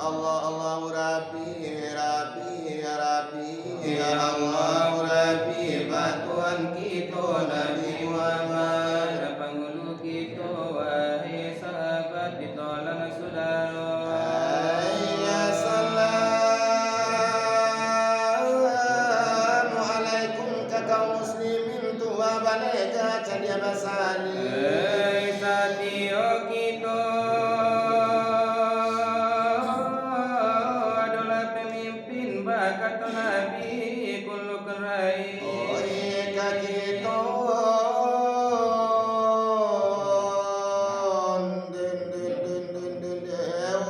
Allah Allah Rabbi Rabbi Rabbi ya Allah Rabbi bantuan kita Nabi Muhammad Pangulu kita wahai sahabat ditolong saudara. ya salamu alaikum kakak muslimin tua balega cadia basali Satio kita adalah pemimpin bakat Nabi kullu kerai. oi kakito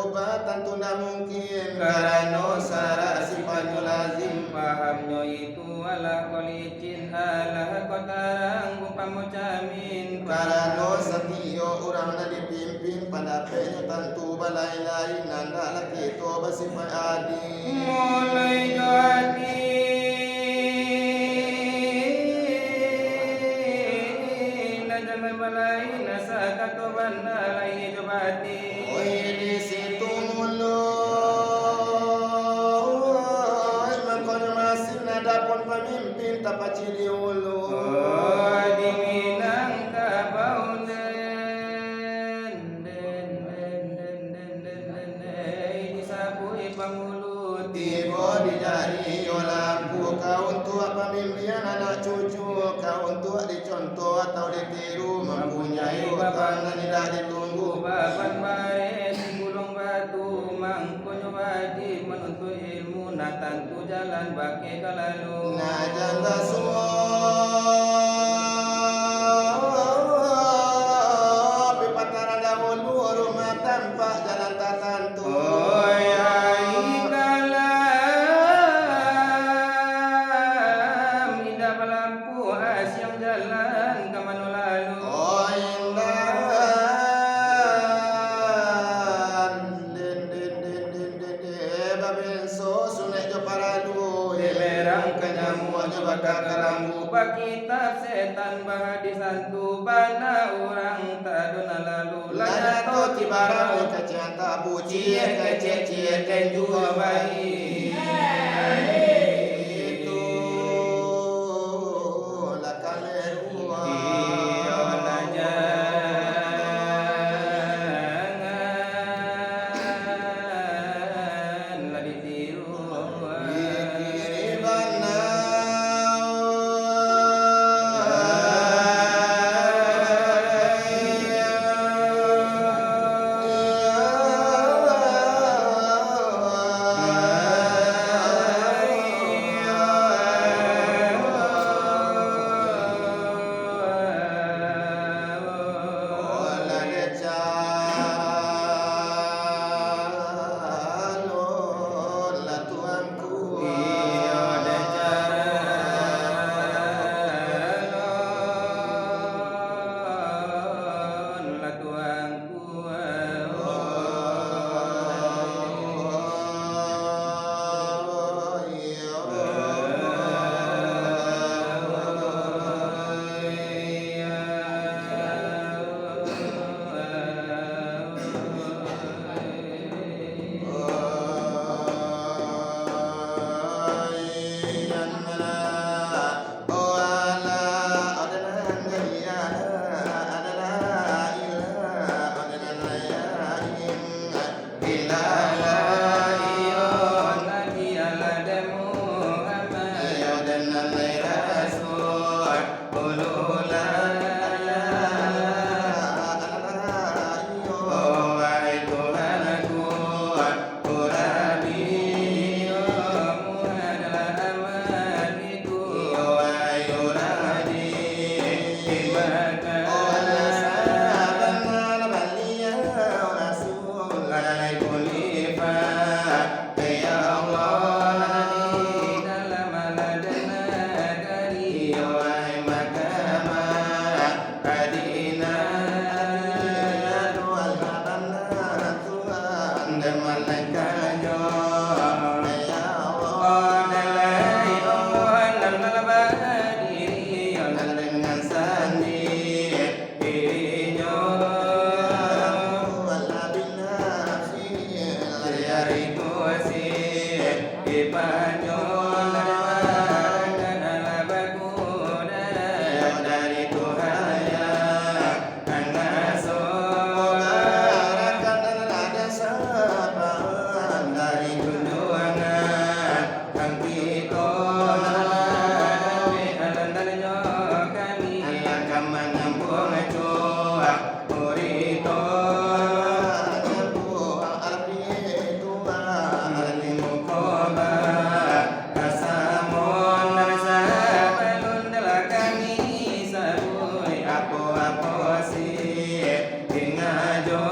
obatan tunda mungkin karena sarasi lazim Pahamnya itu ala kolicin ala kotarang upamucamin karena satio orang na dipimpin pada penyo tentu balai-lain nanda lagi itu bersifat adi mulai jadi najaman balai nasa katoban alai jobati oi di situ mulu mangkono masih nada pun pemimpin tapacili ulu di Minang kabaunen disabui pamulut tiba di jari lampu kau untuk pemimpinan anak cucu kau untuk dicontoh atau ditiru mempunyai bapak tidak ditunggu baban bae gulung batu mangkonyo wajib menuntut ilmu nah tentu jalan bake kalalu nah jaga semua pipatara dahulu rumah tanpa jalan tertentu oi ai kalam indah lampu asyang jalan ke mana lalu oh indah babin so sunek jo paradu Diberang kenyamu aja bakar kalambu kitab setan bahadi santu bana orang tadona lalu lana to tibarang kacanta puji kece ken juga bayi itu la kalerua jangan lah ditiru dari kursi Ipanyo dan ala baguda dari Tuhaya Angaso dari tunjuangan Kang Pito alandanyo kami akan menyambung coa Urito Alimukoba Kasamon Narasa Balun Dala kami Sabui Apo si Ingajo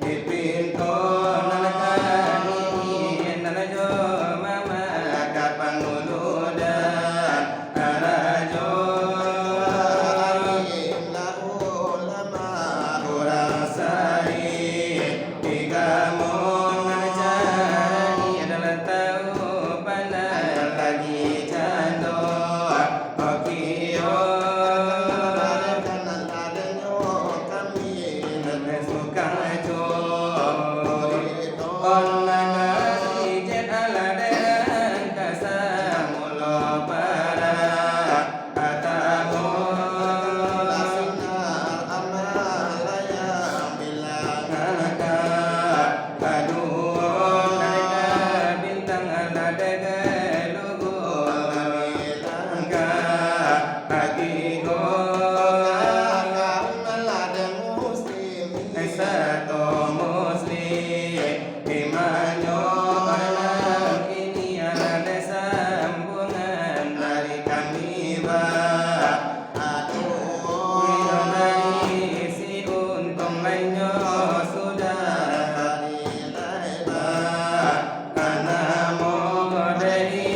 Ipinto Nalakani Nalajo Mama Kapanguludan Arajo Kurasai Igamon Nalajani adalah tahu pandai lagi cando Okio Satu muslim imanyo anak ini ada sambungan dari kami dari si untung lainnya sudah karena mau dari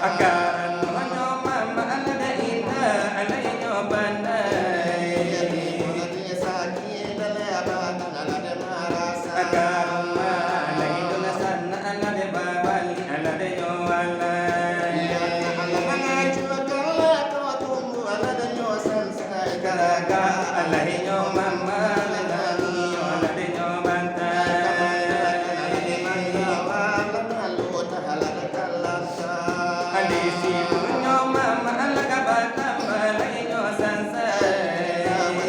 Akaran nyo mama alada ina alay nyo banday. Akaran ma alay dunasan na alada babal alada nyo alay. Karaga alay nyo mama alada nyo alada nyo banday. Alisi nyo mama alaga batang alay nyo sansay.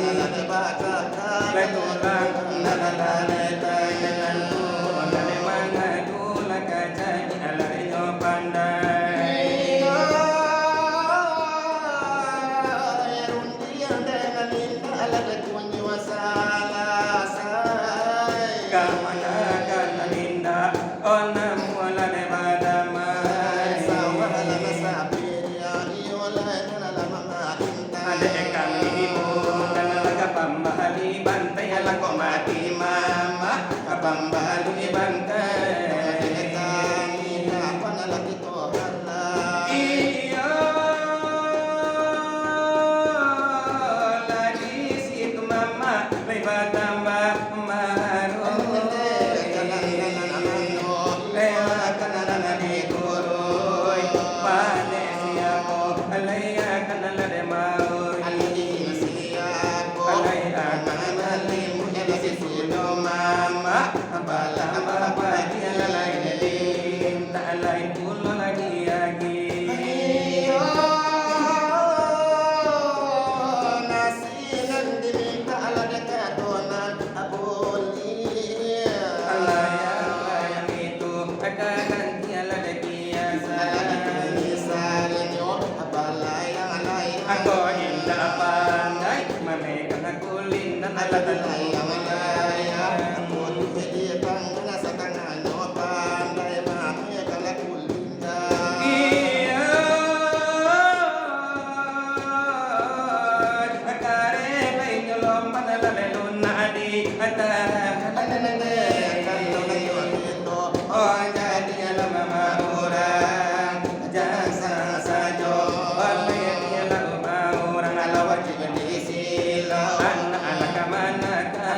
Betulang nalalay tayo nanto alay mga tulak kacay alay nyo panday. Kamanakan naninda onam wala de badamay. Ada kami ibu dan laga pambahali bantai ala ko mati mama pambahali bantai. Iyo lagi situ mama lebat tambah maroy. Lewa kanana di kuroy pane siapo alaya kanala de maoy. Alay kanana limu elisi sudo mama abala baba dia lalay nelim ta alay pulo lagi agi. Alayang itu akaganti alada kiasan. Ako inda pandai mamekang akulin na naladalay. Iyo akare may nyolom panalalelun na adi atahananade. Oh jadi alam orang jasa sajo oleh dia lalu orang alawat juga di silau anak kamanakan.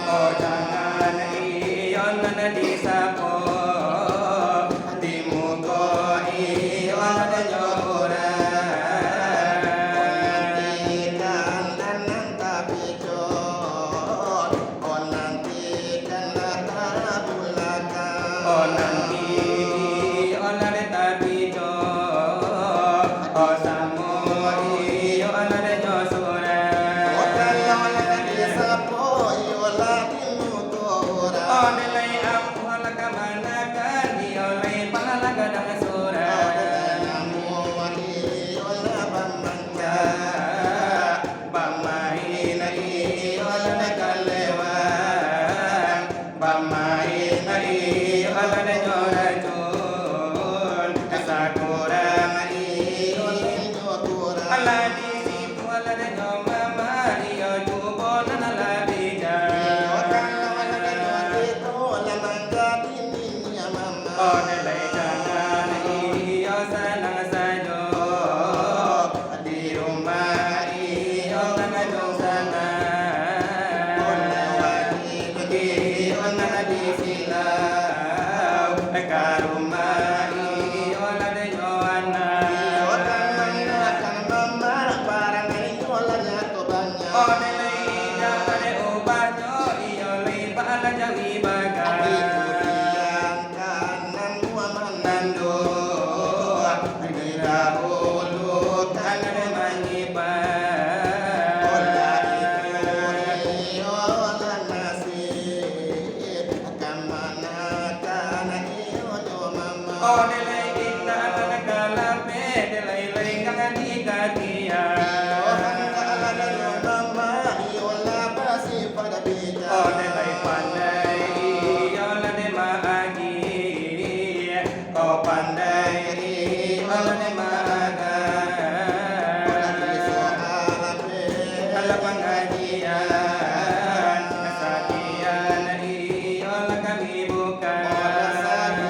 Oh jangan iyon na disapo di muko iyon na nyoran. Oh nanti ona de tabijo oh samo iyo ona de nyosura. Oh nilai ampu ala kamanakan iyo lay palalaga ng sura. Bamahin na iyo ala de kalewan. Bamahin na iyo ala de nyorajun. Kasakura na iyo ala di situ ala de nyomama iyo jubo na nalabijan. Oh nilai jangan iyo sanang sajo di rumah iyo ngadong sana. Iyo na di silau karumah iyo na de nyoana. Oh nilai jangan de ubahnya iyo lay pala jawi bagai. Nando agira ulut alada mangipan. Oh nilai inna alada kalape nilai lay kangan ikatian. Oh nilai pandai iyo lade maagi. Oh pandai iyo lade maaga. Ala pengajian kesakian iyo la kami bukan.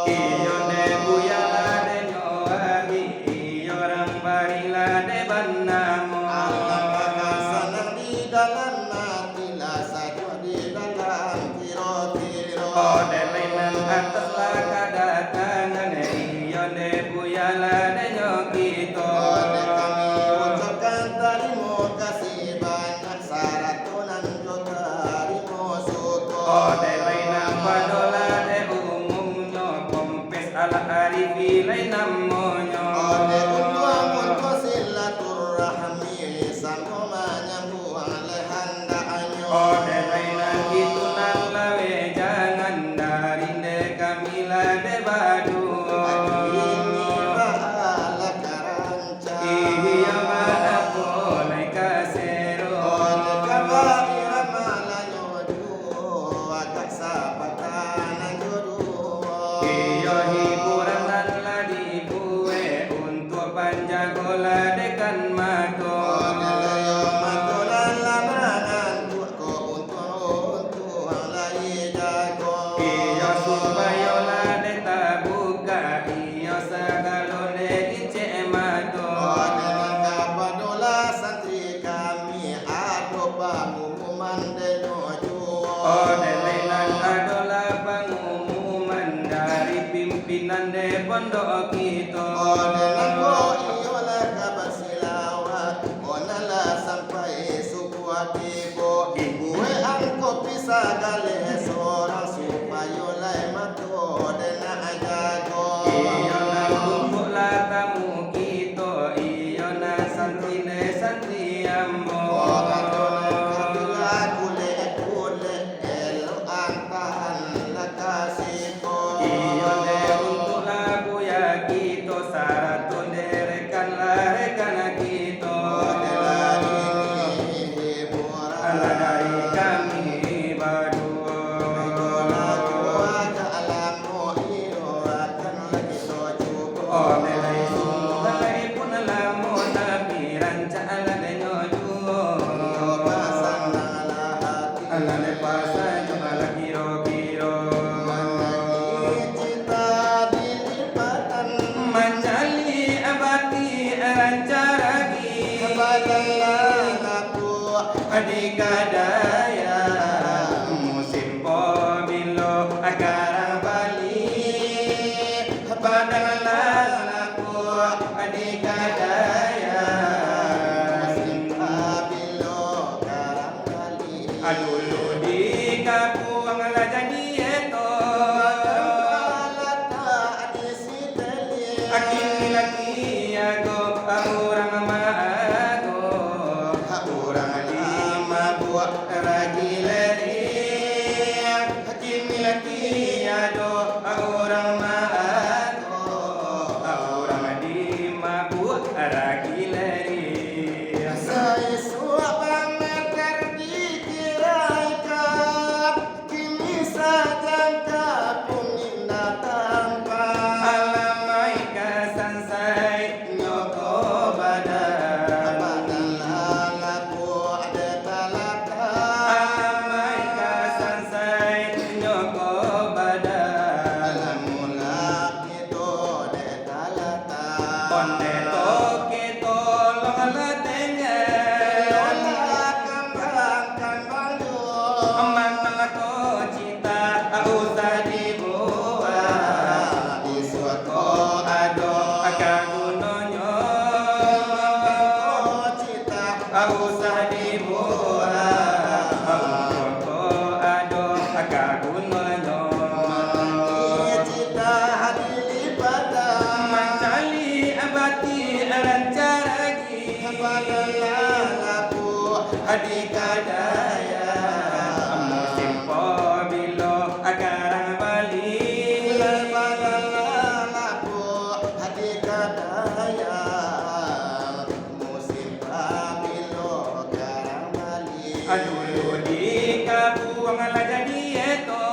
iyo de buyala de nyoagi iyo orang barila de banamo senang di dalam natilah saja di dalam kiro-kiro. oh de lainan atas lah kedatangan iyo de buyala de nyogito Oleh kami ucapkan terima kasih banyak saratunan juta terima syukur. oh de lainan padola de umumnya kompes ala arifi lainam monyo Oleh untuk silaturahmi sanggup menyambung oleh hendaknya. oh de lainan itu nang lawe jangan dari de kamila de badu Ini bahala karanca. iya maaf boleh kasero Oleh kabair malanyo jodoh agak sapatan jodoh. iyo hiburan dan ladi kue untuk panjagola dekan mato Oleh matulan lamangan tuko untuk alai jago. iyo supayola de tabuka iyo sagalone ice mato Oleh kapadola santri kami ado pengumuman denyojo. oh de lainan adalah pengumuman dari pimpinan de pondok kita Oleh nangko iyolah kabar silawat. Onalah sampai suku adibo. Gue angko pisah gale seorang supayolah mato dena jago. iyo nang kumpullah tamu kita iyo nang santri ambo Orang dolen kabila kule elo antahan lakasiko. iyo de untuk lagu ya kita sarato derekan larekan kita ala dari kami berdua oh belai sungguh belai pun lamun tapi rancala de nyoju ala de pasan ala kiro-kiro Manjali abati rancaragi adikadaya musim pemilo agar Bali padang lalaku adikadaya adulu di kapuang jadi eto akin lagi ago orang maago orang lima buah ragi leri akin lagi ago orang maago orang lima buah ragi leri alamai kasansai nyoko badan alamai kasansai nyoko badan onde toke tolong latenya Amang ko cita usah dibuat ko ado akagunonyo usah dibuat ko ado akagunonyo Mancali abati rancaragi adikadaya musim pemilo agar Bali adulu di kapuang ala jadi eto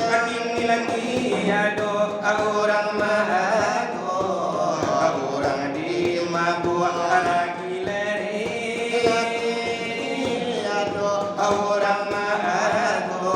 akin lagi ado orang mahago orang di mabuang lagi leri orang mahago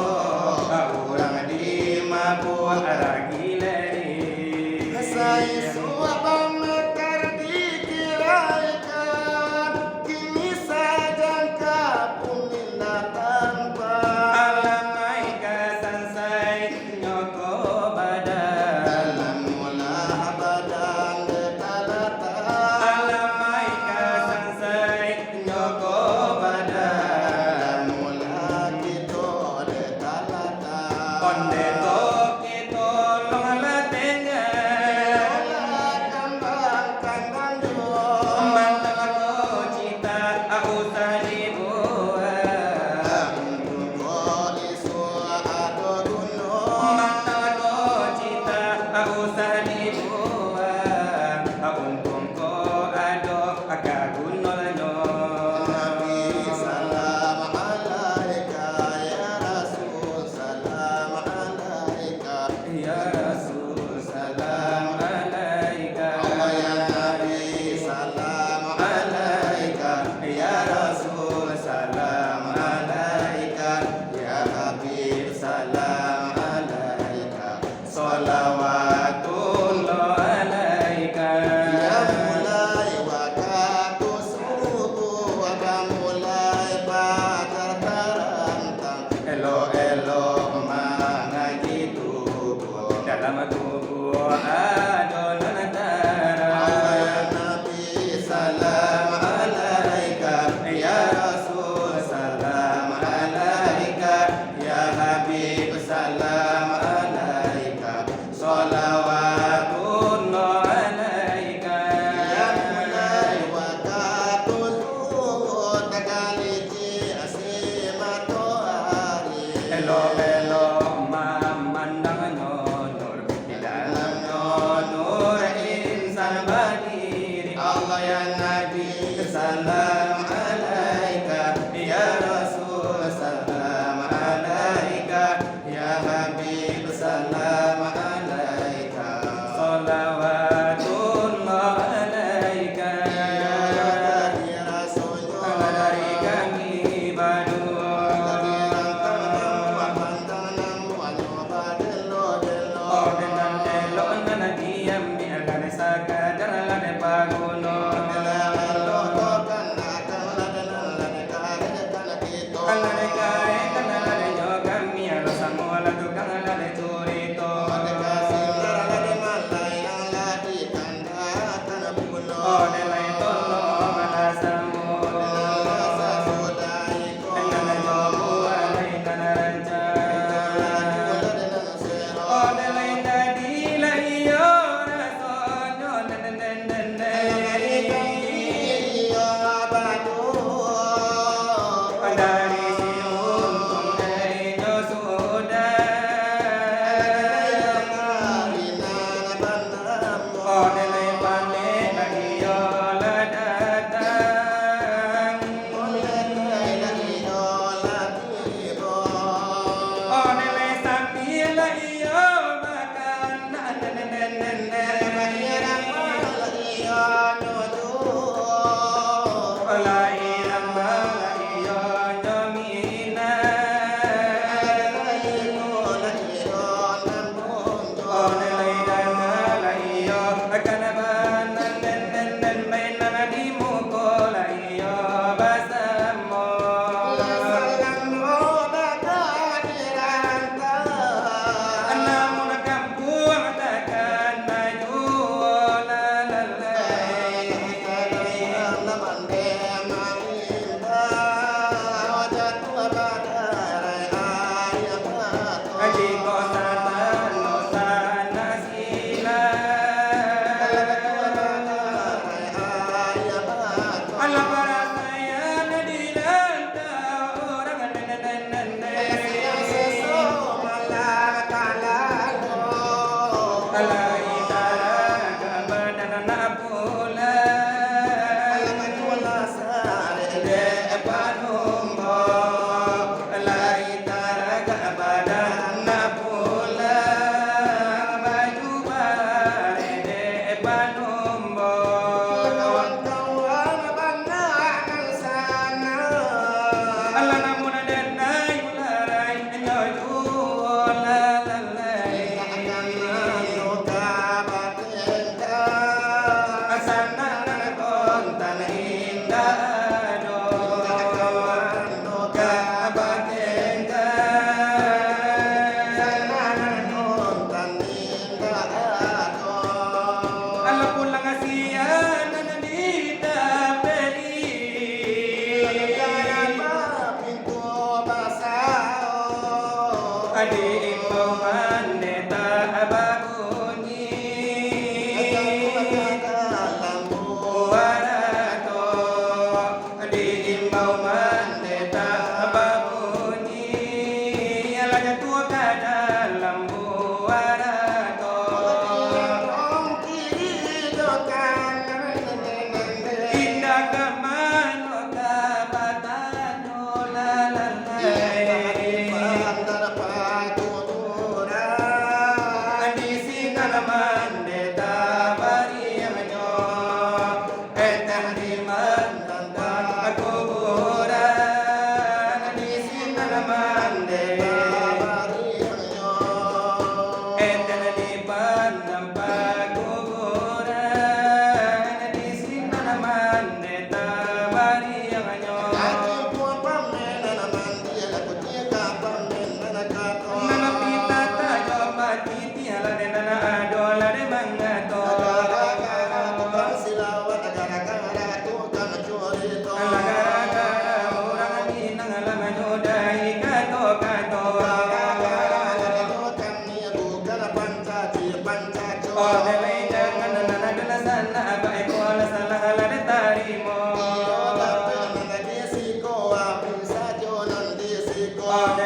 adi imbau mandeta babunyi warato adi imbau mandeta babunyi alanya tua kada lambu warato indah kamano kabatano lalalai adi sinala mandeta bariyanyo etah di mandanta kuburan adi sinala mandeta etah di pandang pakuburan adi sinala mandeta bariyanyo nana pita tayo matiti ala de nana adola de mangato ala gara-gara orang adi nang ala manyodai kato kato oh delay jangan nana dela sana baik wala salah ala de tarimo oh